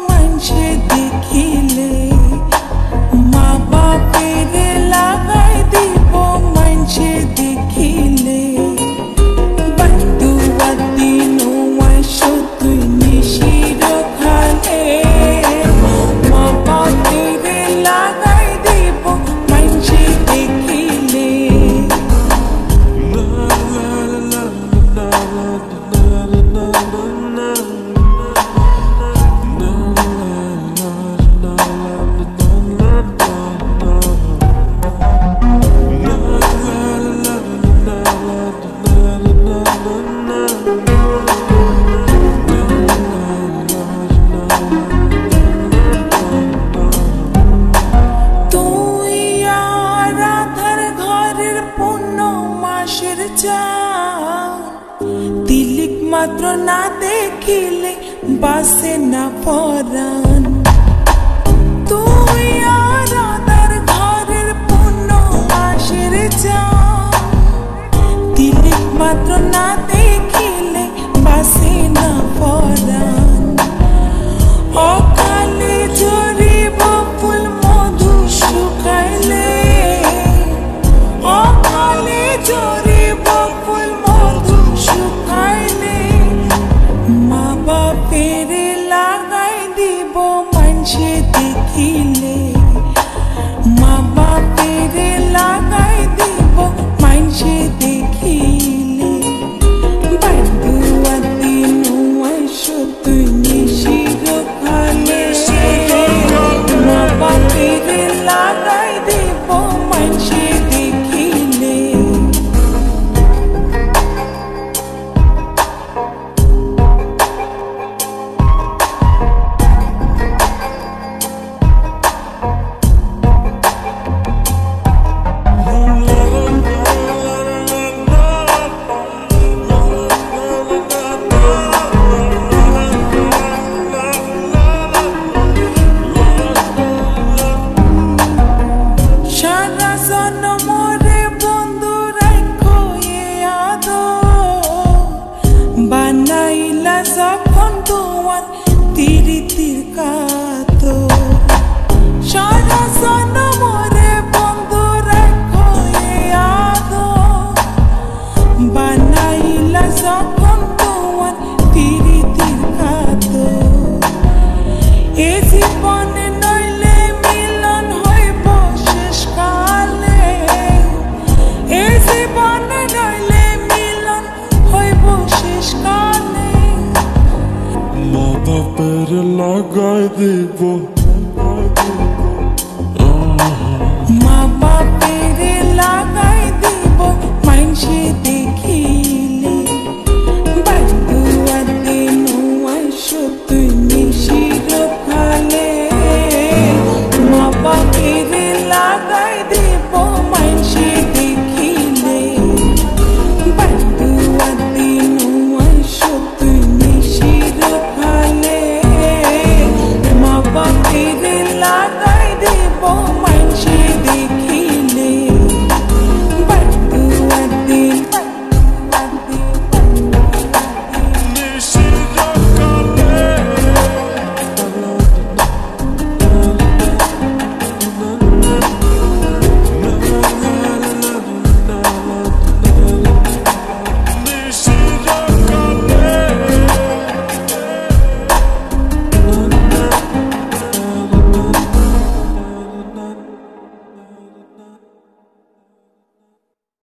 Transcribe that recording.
মানুষে দেখিলে, মা বাপের লাগাই দিব মানুষে দেখিলে। বন্ধু দিন তুই নিশির খালে, মা বাপের লাগাই দিব মানুষে দেখিলে। তিলিক মাত্র না দেখিলে বাসে না পরাণ, তুই আর আদার ঘরের পূর্ণ মাসের চান। তিলিক মাত্র না দেখিলে বাসে না পরাণ, অকালে ঝরিব ফুল মধু শুকাইলে, অকালে ঝরিব ফুল মধু শুকাইলে। মা বাপের লাগাই দিব মানুষে দেখিলে, মা বাপের লাগাই দিব মানুষে দেখিলে। বন্ধুয়া দিন তুই নিশির খালে, মা বাপের লাগাই দিব মানুষে দেখিলে। বানাইলা যখন তোমার তিরিতির কাতর, সারা জনমরে বন্ধু রাখো আদর। বানাইলা যখন তোমার তিরিতির কাতর, এ জীবনে নইলে মিলন হইব শেষকালে, এ জীবনে নইলে মিলন হইব শেষকালে। মা বাপের লাগাই দিব, মা বাপের লাগাই দিব মানুষে দেখিলে।